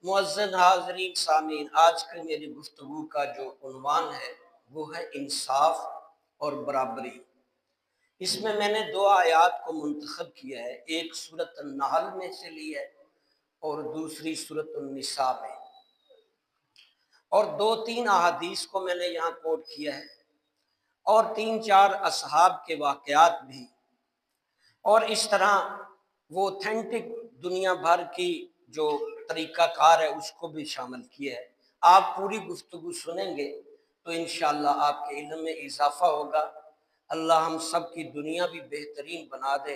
معزز حاضرین سامعین، آج کی میری گفتگو کا جو عنوان ہے وہ ہے انصاف اور برابری۔ اس میں نے دو آیات کو منتخب کیا ہے، ایک سورۃ النحل میں سے لی ہے اور دوسری سورۃ النساء میں، اور دو تین احادیث کو میں نے یہاں کوٹ کیا ہے اور تین چار اصحاب کے واقعات بھی، اور اس طرح وہ اوتھینٹک دنیا بھر کی جو طریقہ کار ہے اس کو بھی شامل کیا ہے۔ آپ پوری گفتگو سنیں گے تو انشاءاللہ آپ کے علم میں اضافہ ہوگا۔ اللہ ہم سب کی دنیا بھی بہترین بنا دے،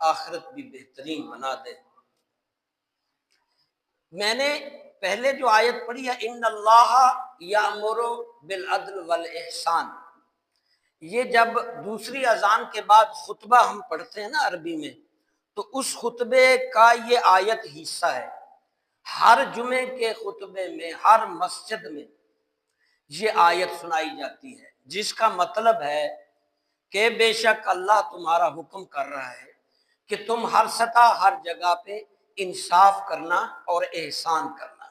آخرت بھی بہترین بنا دے۔ میں نے پہلے جو آیت پڑھی ہے ان اللہ یامر بالعدل والاحسان، یہ جب دوسری اذان کے بعد خطبہ ہم پڑھتے ہیں نا عربی میں، تو اس خطبے کا یہ آیت حصہ ہے۔ ہر جمعے کے خطبے میں، ہر مسجد میں یہ آیت سنائی جاتی ہے، جس کا مطلب ہے کہ بے شک اللہ تمہارا حکم کر رہا ہے کہ تم ہر سطح، ہر جگہ پہ انصاف کرنا اور احسان کرنا۔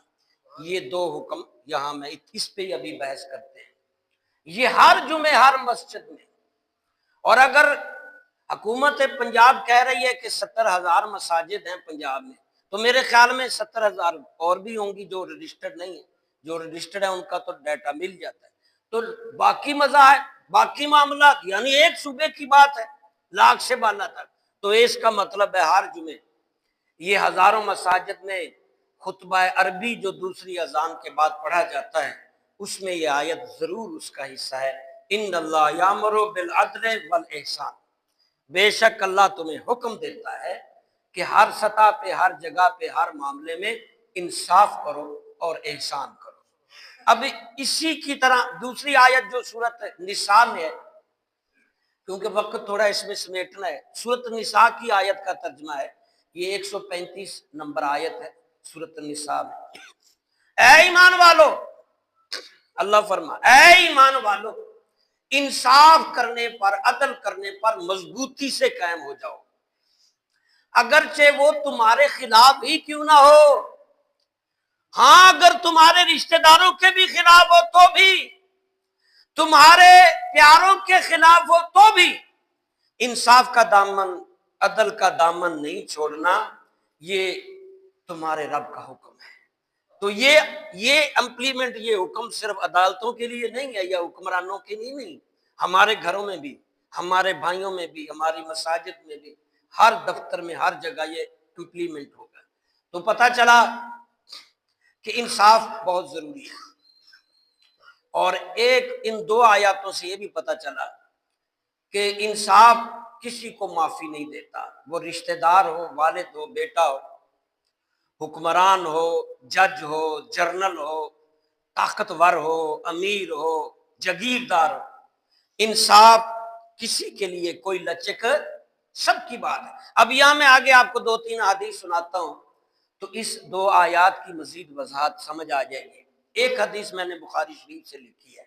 یہ دو حکم یہاں میں اس پہ ابھی بحث کرتے ہیں، یہ ہر جمعے ہر مسجد میں۔ اور اگر حکومت پنجاب کہہ رہی ہے کہ 70,000 مساجد ہیں پنجاب میں، تو میرے خیال میں 70,000 اور بھی ہوں گی جو رجسٹرڈ نہیں ہیں، جو رجسٹرڈ ہیں ان کا تو ڈیٹا مل جاتا ہے۔ تو باقی مذاہب، باقی معاملات، یعنی ایک صوبے کی بات ہے لاکھ سے بالا تک، تو اس کا مطلب ہے ہر جمعے یہ ہزاروں مساجد میں خطبہ عربی جو دوسری اذان کے بعد پڑھا جاتا ہے، اس میں یہ آیت ضرور اس کا حصہ ہے۔ ان اللہ یامر بالعدل والاحسان، بے شک اللہ تمہیں حکم دیتا ہے کہ ہر سطح پہ، ہر جگہ پہ، ہر معاملے میں انصاف کرو اور احسان کرو۔ اب اسی کی طرح دوسری آیت جو سورۃ نساء میں ہے، کیونکہ وقت تھوڑا اس میں سمیٹنا ہے، سورۃ نساء کی آیت کا ترجمہ ہے، یہ 135 نمبر آیت ہے سورۃ النساء میں۔ اے ایمان والو، اللہ فرما اے ایمان والو، انصاف کرنے پر، عدل کرنے پر مضبوطی سے قائم ہو جاؤ، اگرچہ وہ تمہارے خلاف ہی کیوں نہ ہو۔ ہاں، اگر تمہارے رشتہ داروں کے بھی خلاف ہو تو بھی، تمہارے پیاروں کے خلاف ہو تو بھی، انصاف کا دامن، عدل کا دامن نہیں چھوڑنا، یہ تمہارے رب کا حکم ہے۔ تو یہ امپلیمنٹ، یہ حکم صرف عدالتوں کے لیے نہیں ہے یا حکمرانوں کے لیے نہیں، ہمارے گھروں میں بھی، ہمارے بھائیوں میں بھی، ہماری مساجد میں بھی، ہر دفتر میں، ہر جگہ یہ امپلیمنٹ ہوگا۔ تو پتہ چلا کہ انصاف بہت ضروری ہے۔ اور ایک ان دو آیاتوں سے یہ بھی پتہ چلا کہ انصاف کسی کو معافی نہیں دیتا، وہ رشتہ دار ہو، والد ہو، بیٹا ہو، حکمران ہو، جج ہو، جرنل ہو، طاقتور ہو، امیر ہو، جگیردار ہو، انصاف کسی کے لیے کوئی لچک سب کی بات ہے۔ اب یہاں میں آگے آپ کو دو تین حدیث سناتا ہوں تو اس دو آیات کی مزید وضاحت سمجھ آ جائے گی۔ ایک حدیث میں نے بخاری شریف سے لکھی ہے،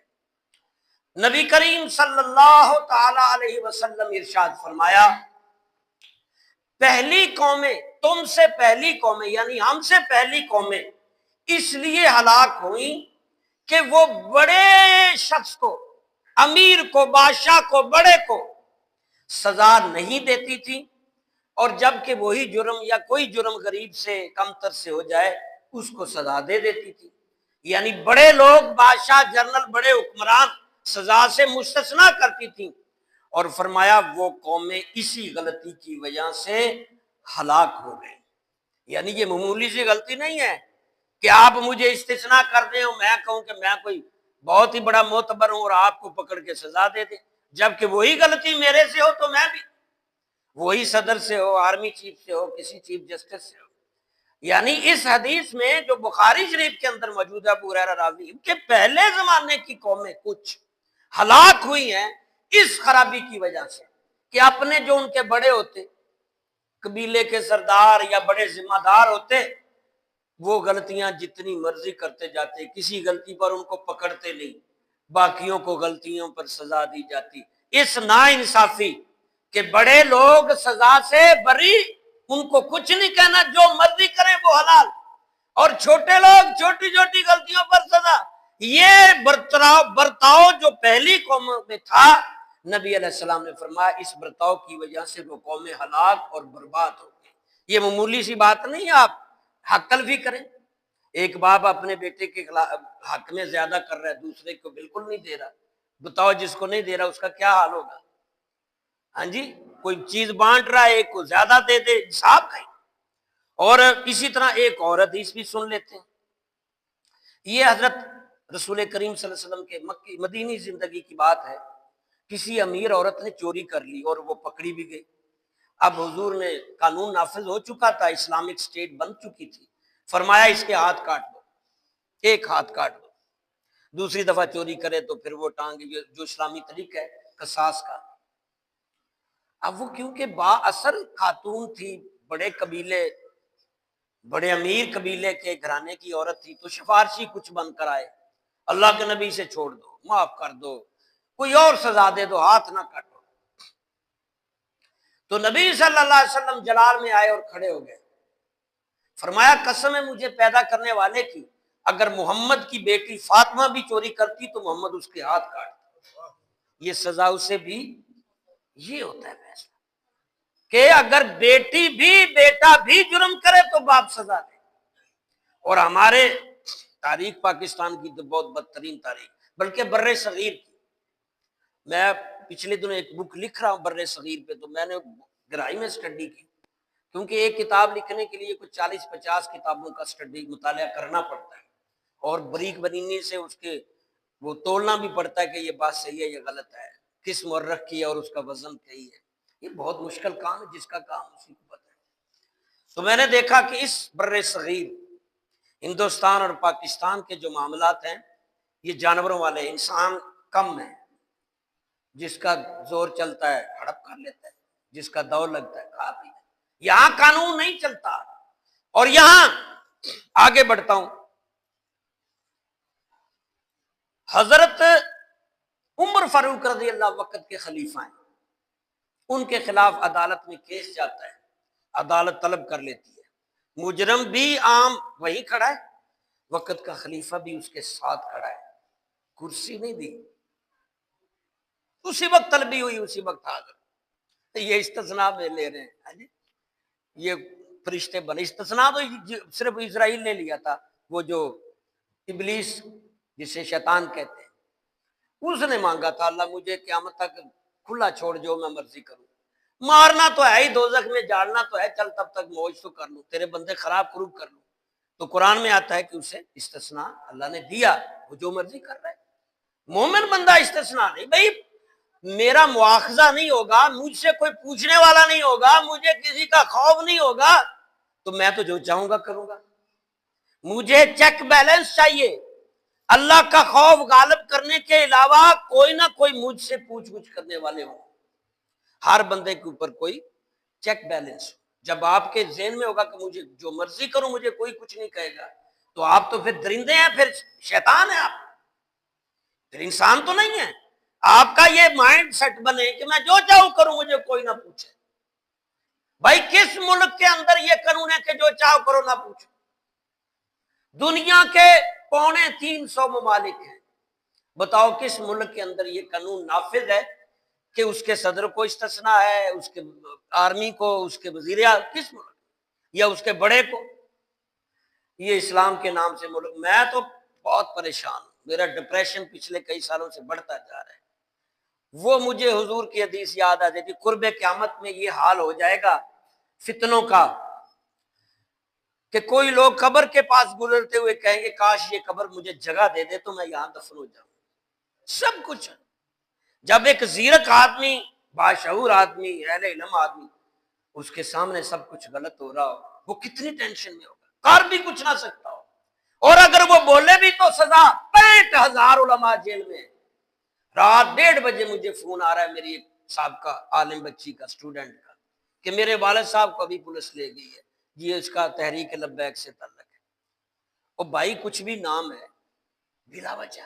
نبی کریم صلی اللہ تعالی علیہ وسلم ارشاد فرمایا، پہلی قومیں، تم سے پہلی قومیں یعنی ہم سے پہلی قومیں اس لیے ہلاک ہوئیں کہ وہ بڑے شخص کو، امیر کو، بادشاہ کو، بڑے کو سزا نہیں دیتی تھی، اور جب کہ وہی جرم یا کوئی جرم غریب سے، کمتر سے ہو جائے اس کو سزا دے دیتی تھی۔ یعنی بڑے لوگ، بادشاہ، جنرل، بڑے حکمران سزا سے مستثنا کرتی تھیں، اور فرمایا وہ قومیں اسی غلطی کی وجہ سے ہلاک ہو گئی۔ یعنی یہ معمولی سی غلطی نہیں ہے کہ آپ مجھے استثناء کر دیں اور میں کہوں کہ میں کوئی بہت ہی بڑا معتبر ہوں اور آپ کو پکڑ کے سزا دے دیں، جبکہ وہی غلطی میرے سے ہو تو میں بھی، وہی صدر سے ہو، آرمی چیف سے ہو، کسی چیف جسٹس سے ہو۔ یعنی اس حدیث میں جو بخاری شریف کے اندر موجود ہے، ابو ہریرہ راوی کہ پہلے زمانے کی قومیں کچھ ہلاک ہوئی ہیں اس خرابی کی وجہ سے کہ اپنے جو ان کے بڑے ہوتے، قبیلے کے سردار یا بڑے ذمہ دار ہوتے، وہ غلطیاں جتنی مرضی کرتے جاتے، کسی غلطی پر ان کو پکڑتے نہیں، باقیوں کو غلطیوں پر سزا دی جاتی۔ اس ناانصافی کہ بڑے لوگ سزا سے بری، ان کو کچھ نہیں کہنا، جو مرضی کریں وہ حلال، اور چھوٹے لوگ چھوٹی چھوٹی غلطیوں پر سزا. یہ برتاؤ جو پہلی قوموں میں تھا، نبی علیہ السلام نے فرمایا اس برتاؤ کی وجہ سے وہ قومیں ہلاک اور برباد ہو گئی. یہ معمولی سی بات نہیں ہے آپ حق تلفی کریں. ایک باپ اپنے بیٹے کے حق میں زیادہ کر رہا ہے، دوسرے کو بالکل نہیں دے رہا. بتاؤ جس کو نہیں دے رہا اس کا کیا حال ہوگا؟ ہاں جی، کوئی چیز بانٹ رہا ہے، ایک کو زیادہ دے دے، حساب کہیں. اور اسی طرح ایک اور حدیث بھی سن لیتے ہیں. یہ حضرت رسول کریم صلی اللہ علیہ وسلم کے مدینی زندگی کی بات ہے. کسی امیر عورت نے چوری کر لی اور وہ پکڑی بھی گئی. اب حضور نے قانون نافذ ہو چکا تھا، اسلامک اسٹیٹ بن چکی تھی. فرمایا اس کے ہاتھ کاٹ دو، ایک ہاتھ کاٹ دو. دوسری دفعہ چوری کرے تو پھر وہ ٹانگ، جو اسلامی طریقہ ہے قصاص کا. اب وہ کیونکہ با اثر خاتون تھی، بڑے قبیلے، بڑے امیر قبیلے کے گھرانے کی عورت تھی، تو سفارشی کچھ بن کر آئے، اللہ کے نبی سے چھوڑ دو، معاف کر دو، کوئی اور سزا دے دو، ہاتھ نہ کاٹو. تو نبی صلی اللہ علیہ وسلم جلال میں آئے اور کھڑے ہو گئے. فرمایا قسم ہے مجھے پیدا کرنے والے کی، اگر محمد کی بیٹی فاطمہ بھی چوری کرتی تو محمد اس کے ہاتھ کاٹتا. یہ سزا اسے بھی، یہ ہوتا ہے فیصلہ کہ اگر بیٹی بھی بیٹا بھی جرم کرے تو باپ سزا دے. اور ہمارے تاریخ پاکستان کی تو بہت بدترین تاریخ، بلکہ بر صغیر کی. میں پچھلے دنوں ایک بک لکھ رہا ہوں بر صغیر پہ، تو میں نے گہرائی میں اسٹڈی کی، کیونکہ ایک کتاب لکھنے کے لیے کچھ 40-50 کتابوں کا اسٹڈی مطالعہ کرنا پڑتا ہے، اور بریک بنینی سے اس کے وہ تولنا بھی پڑتا ہے کہ یہ بات صحیح ہے یا غلط ہے، کس مورخ کی ہے اور اس کا وزن کئی ہے. یہ بہت مشکل کام ہے، جس کا کام اسی کو پتہ ہے. تو میں نے دیکھا کہ اس بر صغیر ہندوستان اور پاکستان کے جو معاملات ہیں یہ جانوروں والے. انسان کم ہے، جس کا زور چلتا ہے ہڑپ کر لیتا ہے، جس کا دور لگتا ہے کھا پی. یہاں قانون نہیں چلتا. اور یہاں آگے بڑھتا ہوں، حضرت عمر فاروق رضی اللہ وقت کے خلیفہ ہیں، ان کے خلاف عدالت میں کیس جاتا ہے، عدالت طلب کر لیتی ہے. مجرم بھی عام وہی کھڑا ہے، وقت کا خلیفہ بھی اس کے ساتھ کھڑا ہے، کرسی نہیں دی، اسی وقت طلبی ہوئی اسی وقت حاضر. یہ استثناء میں لے رہے ہیں، یہ فرشتے بنے. استثناء تو صرف اسرائیل نے لیا تھا، وہ جو ابلیس جسے شیطان کہتے ہیں، اس نے مانگا تھا اللہ مجھے قیامت تک کھلا چھوڑ، جو میں مرضی کروں. مارنا تو ہے ہی، دوزخ میں جاڑنا تو ہے، چل تب تک موج تو کر لوں، تیرے بندے خراب خروب کر لوں. تو قرآن میں آتا ہے کہ اسے استثناء اللہ نے دیا، وہ جو مرضی کر رہا ہے. مومن بندہ استثناء نہیں. بھائی میرا مواخذہ نہیں ہوگا، مجھ سے کوئی پوچھنے والا نہیں ہوگا، مجھے کسی کا خوف نہیں ہوگا، تو میں تو جو چاہوں گا کروں گا. مجھے چیک بیلنس چاہیے. اللہ کا خوف غالب کرنے کے علاوہ کوئی نہ کوئی مجھ سے پوچھ گچھ کرنے والے ہوں. ہر بندے کے اوپر کوئی چیک بیلنس. جب آپ کے ذہن میں ہوگا کہ مجھے جو مرضی کروں مجھے کوئی کچھ نہیں کہے گا، تو آپ تو پھر درندے ہیں، پھر شیطان ہیں، آپ پھر انسان تو نہیں ہے. آپ کا یہ مائنڈ سیٹ بنے کہ میں جو چاہوں کروں مجھے کوئی نہ پوچھے. بھائی کس ملک کے اندر یہ قانون ہے کہ جو چاہو کرو نہ پوچھو؟ دنیا کے 350 ممالک ہیں، بتاؤ کس ملک کے اندر یہ قانون نافذ ہے کہ اس کے صدر کو استثناء ہے، اس کے آرمی کو، اس کے وزیر اعظم، کس ملک یا اس کے بڑے کو؟ یہ اسلام کے نام سے ملک. میں تو بہت پریشان ہوں، میرا ڈپریشن پچھلے کئی سالوں سے بڑھتا جا رہا ہے. وہ مجھے حضور کی حدیث یاد آ جاتی، قرب قیامت میں یہ حال ہو جائے گا فتنوں کا کہ کوئی لوگ قبر کے پاس گزرتے ہوئے کہیں گے کاش یہ قبر مجھے جگہ دے دے تو میں یہاں دفن ہو جاؤں. سب کچھ. جب ایک زیرک آدمی، باشعور آدمی، اہل علم آدمی، اس کے سامنے سب کچھ غلط ہو رہا ہو، وہ کتنی ٹینشن میں ہوگا، کر بھی کچھ نہ سکتا ہو. اور اگر وہ بولے بھی تو سزا. 65,000 علماء جیل میں. رات 1:30 بجے مجھے فون آ رہا ہے میری ایک سابقہ عالم بچی کا، اسٹوڈنٹ کا، کہ میرے والد صاحب کو ابھی پولیس لے گئی ہے جی، اس کا تحریک لبیک سے تعلق ہے. اور بھائی کچھ بھی نام ہے بلا وجہ،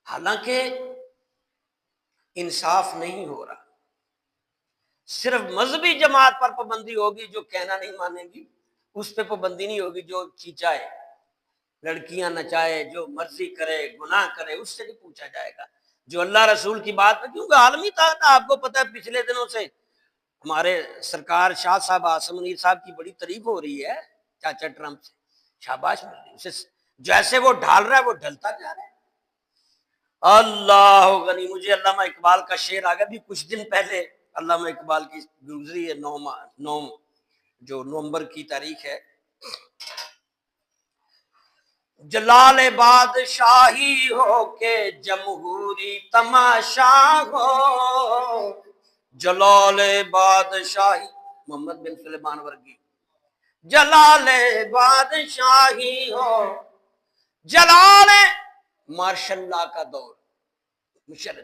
حالانکہ انصاف نہیں ہو رہا. صرف مذہبی جماعت پر پابندی ہوگی جو کہنا نہیں مانے گی، اس پہ پابندی نہیں ہوگی، جو چاہے لڑکیاں نچائے، جو مرضی کرے، گناہ کرے، اس سے نہیں پوچھا جائے گا۔ جو اللہ رسول کی بات ہے، کیونکہ عالمی تھا، آپ کو پتہ ہے پچھلے دنوں سے ہمارے سرکار شاہ صاحب عاصم منیر صاحب کی بڑی تعریف ہو رہی ہے چاچا ٹرمپ سے، شاباش مل رہی ہے اسے، جیسے وہ ڈھال رہا ہے وہ ڈھلتا جا رہا ہے۔ اللہ غنی، مجھے علامہ اقبال کا شعر آ گیا بھی کچھ دن پہلے، علامہ اقبال کی گزری ہے 9 جو نومبر کی تاریخ ہے، جلال بادشاہی ہو کے جمہوری تماشا ہو، جلال بادشاہی، محمد بن سلیمان ورگی، جلال بادشاہی ہو، جلال ماشاء اللہ کا دور،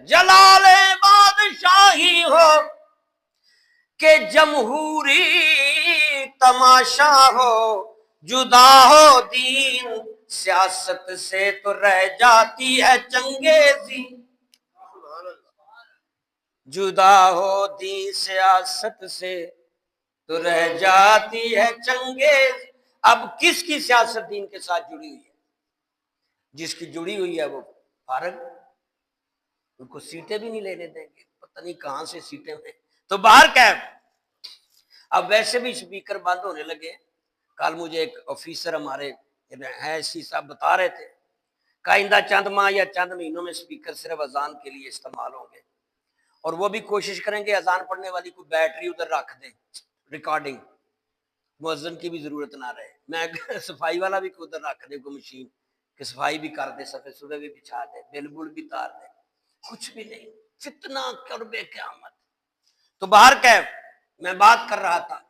جلال بادشاہی ہو کہ جمہوری تماشا ہو، جدا ہو دین سیاست سے تو رہ جاتی ہے چنگیزی، جدا ہو دین سیاست سے تو رہ جاتی ہے چنگیزی۔ اب کس کی سیاست دین کے ساتھ جڑی ہوئی ہے؟ جس کی جڑی ہوئی ہے وہ فارغ، ان کو سیٹیں بھی نہیں لینے دیں گے، پتہ نہیں کہاں سے سیٹیں میں۔ تو باہر کیف اب ویسے بھی سپیکر بند ہونے لگے۔ کل مجھے ایک آفیسر ہمارے ہے سی صاحب بتا رہے تھے کہ آئندہ چند ماہ یا چند مہینوں میں سپیکر صرف اذان کے لیے استعمال ہوں گے، اور وہ بھی کوشش کریں گے اذان پڑھنے والی کو بیٹری ادھر رکھ دیں، ریکارڈنگ، مؤذن کی بھی ضرورت نہ رہے، میں صفائی والا بھی ادھر رکھ دے کوئی مشین کہ صفائی بھی کر دے، صفحے صبح بھی بچھا دے، بل بل بھی تار دے، کچھ بھی نہیں، فتنہ قرب قیامت۔ تو باہر کیف میں بات کر رہا تھا،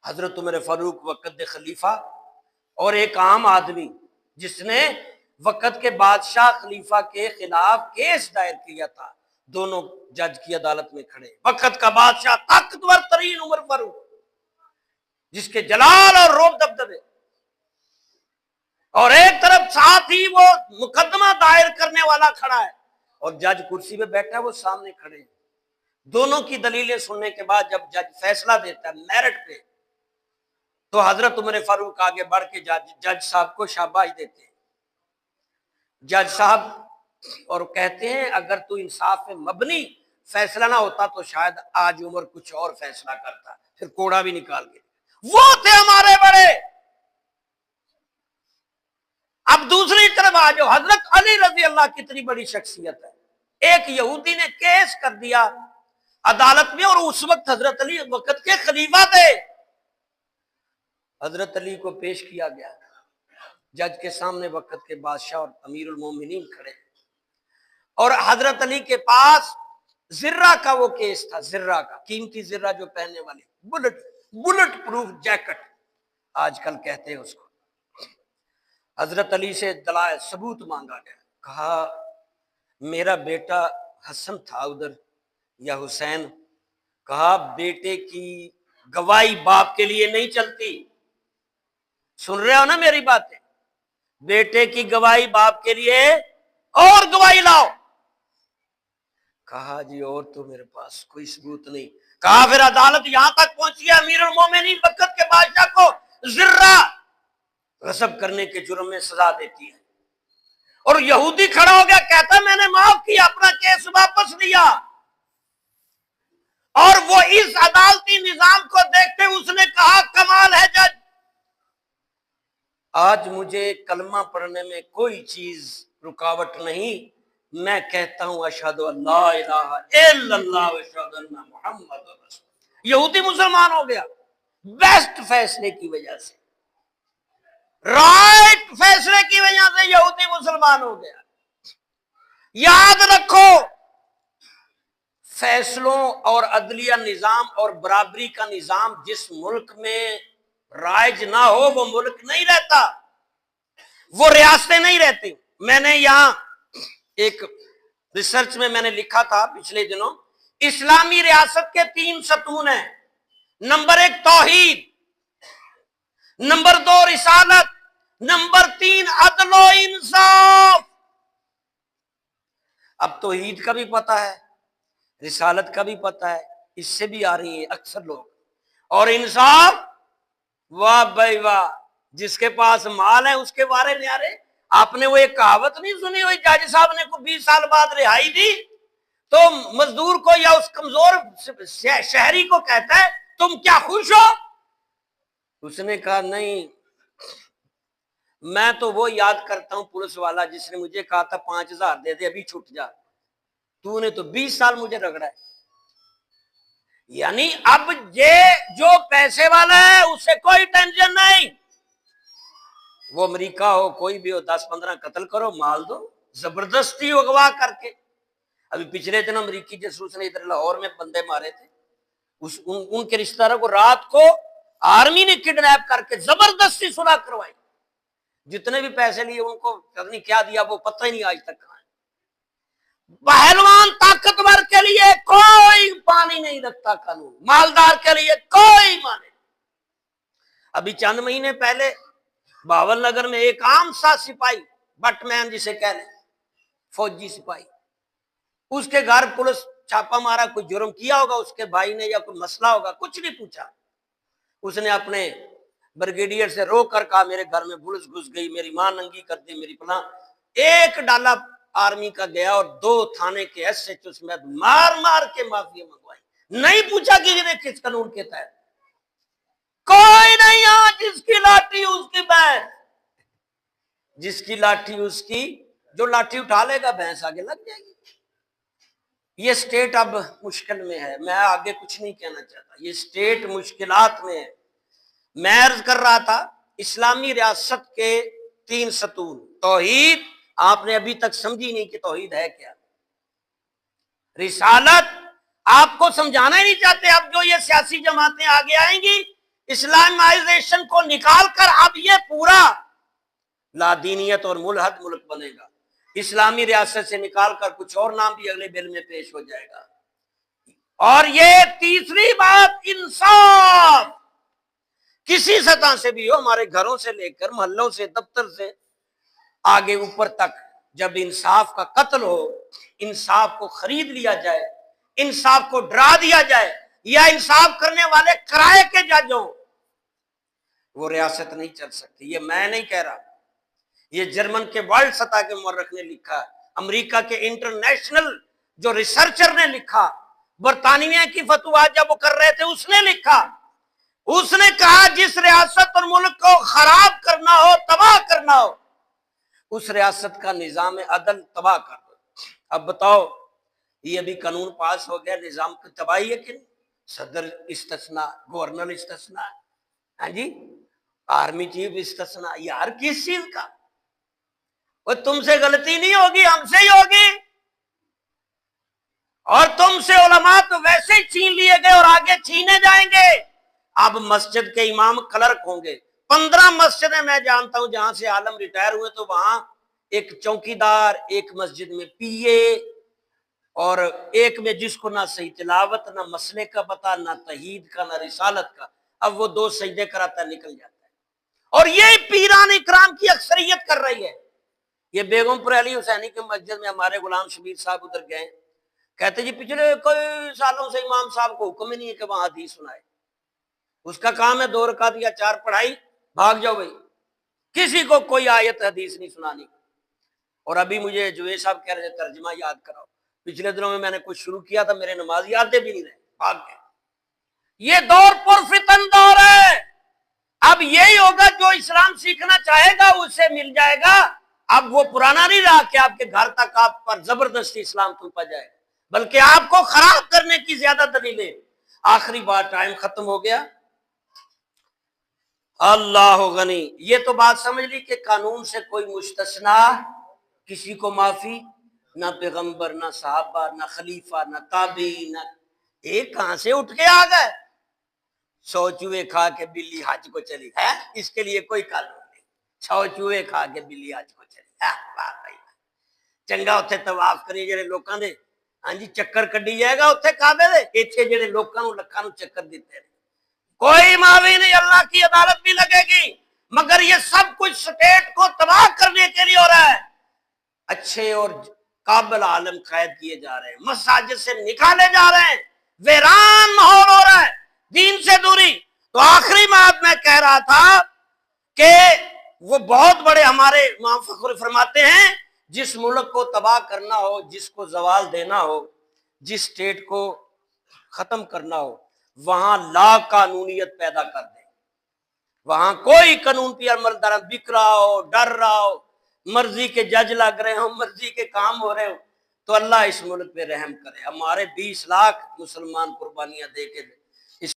حضرت عمر فاروق وقت خلیفہ اور ایک عام آدمی جس نے وقت کے بادشاہ خلیفہ کے خلاف کیس دائر کیا تھا، دونوں جج کی عدالت میں کھڑے، وقت کا بادشاہ طاقتور ترین عمر فاروق جس کے جلال اور روب دبدبے، اور ایک طرف ساتھ ہی وہ مقدمہ دائر کرنے والا کھڑا ہے اور جج کرسی پہ بیٹھا ہے، وہ سامنے کھڑے ہیں۔ دونوں کی دلیلیں سننے کے بعد جب جج فیصلہ دیتا ہے میرٹ پہ، تو حضرت عمر فاروق آگے بڑھ کے جج صاحب کو شاباش دیتے ہیں۔ جج صاحب اور کہتے ہیں اگر تو انصاف میں مبنی فیصلہ نہ ہوتا تو شاید آج عمر کچھ اور فیصلہ کرتا، پھر کوڑا بھی نکال کے، وہ تھے ہمارے بڑے۔ اب دوسری طرف آ جو حضرت علی رضی اللہ کتنی بڑی شخصیت ہے، ایک یہودی نے کیس کر دیا عدالت میں، اور اس وقت حضرت علی وقت کے خلیفہ تھے، حضرت علی کو پیش کیا گیا، جج کے سامنے وقت کے بادشاہ اور امیر المومنین کھڑے، اور حضرت علی کے پاس زرہ کا وہ کیس تھا، زرہ کا قیمتی زرہ جو پہننے والے، بلٹ پروف جیکٹ آج کل کہتے ہیں اس کو۔ حضرت علی سے دلائل ثبوت مانگا گیا، کہا میرا بیٹا حسن تھا ادھر یا حسین، کہا بیٹے کی گواہی باپ کے لیے نہیں چلتی، سن رہے ہو نا میری باتیں، بیٹے کی گواہی باپ کے لیے، اور گواہی لاؤ۔ کہا جی اور تو میرے پاس کوئی ثبوت نہیں۔ کہا پھر عدالت یہاں تک پہنچی ہے، امیر المومنین وقت کے بادشاہ کو زرہ غصب کرنے کے جرم میں سزا دیتی ہے، اور یہودی کھڑا ہو گیا، کہتا میں نے معاف کیا، اپنا کیس واپس لیا، اور وہ اس عدالتی نظام کو دیکھتے اس نے کہا کمال ہے جج، آج مجھے کلمہ پڑھنے میں کوئی چیز رکاوٹ نہیں، میں کہتا ہوں اشہد ان لا الہ الا اللہ واشہد ان محمد رسول اللہ۔ یہودی مسلمان ہو گیا بیسٹ فیصلے کی وجہ سے، رائٹ فیصلے کی وجہ سے یہودی مسلمان ہو گیا۔ یاد رکھو فیصلوں اور عدلیہ نظام اور برابری کا نظام جس ملک میں رائج نہ ہو وہ ملک نہیں رہتا، وہ ریاستیں نہیں رہتی۔ میں نے یہاں ایک ریسرچ میں نے لکھا تھا پچھلے دنوں، اسلامی ریاست کے 3 ستون ہیں، نمبر 1 توحید، نمبر 2 رسالت، نمبر 3 عدل و انصاف۔ اب توحید کا بھی پتہ ہے، رسالت کا بھی پتہ ہے، اس سے بھی آ رہی ہیں اکثر لوگ، اور انصاف واہ بھائی واہ، جس کے پاس مال ہے اس کے بارے نیارے۔ آپ نے وہ ایک کہاوت نہیں سنی ہوئی، جج صاحب نے کو 20 سال بعد رہائی دی تو مزدور کو یا اس کمزور شہری کو کہتا ہے تم کیا خوش ہو؟ اس نے کہا نہیں، میں تو وہ یاد کرتا ہوں پولیس والا جس نے مجھے کہا تھا 5000 دے دے ابھی چھٹ جا، تو نے تو 20 سال مجھے رگڑا ہے۔ یعنی اب یہ جو پیسے والا ہے اسے کوئی ٹینشن نہیں، وہ امریکہ ہو کوئی بھی ہو، 10-15 قتل کرو، مال دو، زبردستی اغوا کر کے۔ ابھی پچھلے دن امریکی جاسوس نے ادھر لاہور میں بندے مارے تھے، ان کے رشتہ داروں کو رات کو آرمی نے کڈنیپ کر کے زبردستی صلح کروائی، جتنے بھی پیسے لیے ان کو پتہ نہیں کیا دیا وہ پتہ ہی نہیں آج تک کہاں ہے۔ پہلوان طاقتور کے لیے کوئی پانی نہیں رکھتا قانون، مالدار کے لیے کوئی مانے۔ ابھی چند مہینے پہلے بھاول نگر میں ایک عام سا سپاہی، بٹ مین جسے کہہ لیں، فوجی سپاہی، اس کے گھر پولیس چھاپا مارا، کوئی جرم کیا ہوگا اس کے بھائی نے یا کوئی مسئلہ ہوگا، کچھ نہیں پوچھا۔ اس نے اپنے بریگیڈیئر سے رو کر کہا میرے گھر میں پولیس گھس گئی، میری ماں ننگی کر دی، میری پناہ۔ ایک ڈالا آرمی کا گیا اور 2 تھانے کے SHO میں مار مار کے معافی منگوائی، نہیں پوچھا کہ انہیں کس قانون کے تحت۔ کوئی نہیں یہاں جس کی لاٹھی اس کی بھینس، جس کی لاٹھی اس کی، جو لاٹھی اٹھا لے گا بھینس آگے لگ جائے گی۔ یہ سٹیٹ اب مشکل میں ہے، میں آگے کچھ نہیں کہنا چاہتا، یہ سٹیٹ مشکلات میں ہے۔ میں عرض کر رہا تھا اسلامی ریاست کے 3 ستون، توحید آپ نے ابھی تک سمجھی نہیں کہ توحید ہے کیا، رسالت آپ کو سمجھانا ہی نہیں چاہتے۔ اب جو یہ سیاسی جماعتیں آگے آئیں گی اسلامائزیشن کو نکال کر اب یہ پورا لادینیت اور ملحد ملک بنے گا، اسلامی ریاست سے نکال کر کچھ اور نام بھی اگلے بل میں پیش ہو جائے گا۔ اور یہ تیسری بات، انصاف کسی سطح سے بھی ہو، ہمارے گھروں سے لے کر محلوں سے، دفتر سے آگے اوپر تک، جب انصاف کا قتل ہو، انصاف کو خرید لیا جائے، انصاف کو ڈرا دیا جائے، یا انصاف کرنے والے کرائے کے جج ہوں، وہ ریاست نہیں چل سکتی۔ یہ میں نہیں کہہ رہا، یہ جرمن کے ورلڈ سطح کے مورخ نے لکھا، امریکہ کے انٹرنیشنل جو ریسرچر نے لکھا، برطانیہ کی فتویٰ جب وہ کر رہے تھے اس نے لکھا، اس نے کہا جس ریاست اور ملک کو خراب کرنا ہو، تباہ کرنا ہو، اس ریاست کا نظام عدل تباہ کر دو۔ اب بتاؤ یہ ابھی قانون پاس ہو گیا، نظام کی تباہی ہے کہ نہیں؟ صدر استثناء، گورنر استثناء، ہاں جی، آرمی چیف استثناء، یار کس چیز کا؟ وہ تم سے غلطی نہیں ہوگی، ہم سے ہی ہوگی، اور تم سے علماء تو ویسے ہی چھین لیے گئے اور آگے چھینے جائیں گے۔ اب مسجد کے امام کلرک ہوں گے، 15 مسجدیں میں جانتا ہوں جہاں سے عالم ریٹائر ہوئے تو وہاں ایک چوکیدار، ایک مسجد میں PA، اور ایک میں جس کو نہ صحیح تلاوت، نہ مسئلے کا پتہ، نہ توحید کا، نہ رسالت کا، اب وہ 2 سجدے کراتا نکل جاتا ہے۔ اور یہ پیران اکرام کی اکثریت کر رہی ہے۔ یہ بیگم پر علی حسینی کی مسجد میں ہمارے غلام شبیر صاحب ادھر گئے، کہتے جی پچھلے کئی سالوں سے امام صاحب کو حکم ہی نہیں ہے کہ وہاں حدیث سنائے، اس کا کام ہے 2 رکعت یا 4 پڑھائی، بھاگ جاؤ بھائی، کسی کو کوئی آیت حدیث نہیں سنانی۔ اور ابھی مجھے جوید صاحب کہہ رہے تھے ترجمہ یاد کراؤ، پچھلے دنوں میں نے کچھ شروع کیا تھا، میرے نماز یادیں بھی نہیں رہے، بھاگ گئے۔ یہ دور پرفتن دور ہے، اب یہی ہوگا جو اسلام سیکھنا چاہے گا اسے مل جائے گا۔ اب وہ پرانا نہیں رہا کہ آپ کے گھر تک آپ پر زبردستی اسلام تھوپا جائے، بلکہ آپ کو خراب کرنے کی زیادہ دلیلیں۔ آخری بار ٹائم ختم ہو گیا، اللہ غنی، یہ تو بات سمجھ لی کہ قانون سے کوئی مستثنا، کسی کو معافی، نہ پیغمبر، نہ صحابہ، نہ خلیفہ، نہ تابعین، نہ ایک کہاں سے اٹھ کے آ گئے، 100 چوہے کھا کے بلی حج کو چلی ہے، اس کے لیے کوئی قانون نہیں، 100 چوہے کھا کے بلی حج کو چلی، چنگا اتنے طواف کری جڑے لوکاں دے، ہاں جی چکر کڈی جائے گا اتنے کعبے دے، اتنے جڑے لوکاں نوں لکھاں نوں چکر دیتے ہیں، کوئی معافی نہیں، اللہ کی عدالت بھی لگے گی، مگر یہ سب کچھ سٹیٹ کو تباہ کرنے کے لیے ہو رہا ہے۔ اچھے اور قابل عالم قید کیے جا رہے ہیں، مساجد سے نکالے جا رہے ہیں، ویران ماحول ہو رہا ہے، دین سے دوری۔ تو آخری بات میں کہہ رہا تھا کہ وہ بہت بڑے ہمارے امام فخر فرماتے ہیں جس ملک کو تباہ کرنا ہو، جس کو زوال دینا ہو، جس اسٹیٹ کو ختم کرنا ہو، وہاں لا قانونیت پیدا کر دیں، وہاں کوئی قانون پہ عمل درآمد بک رہا ہو، ڈر رہا ہو، مرضی کے جج لگ رہے ہوں، مرضی کے کام ہو رہے ہوں، تو اللہ اس ملک پہ رحم کرے۔ ہمارے 20 لاکھ مسلمان قربانیاں دے کے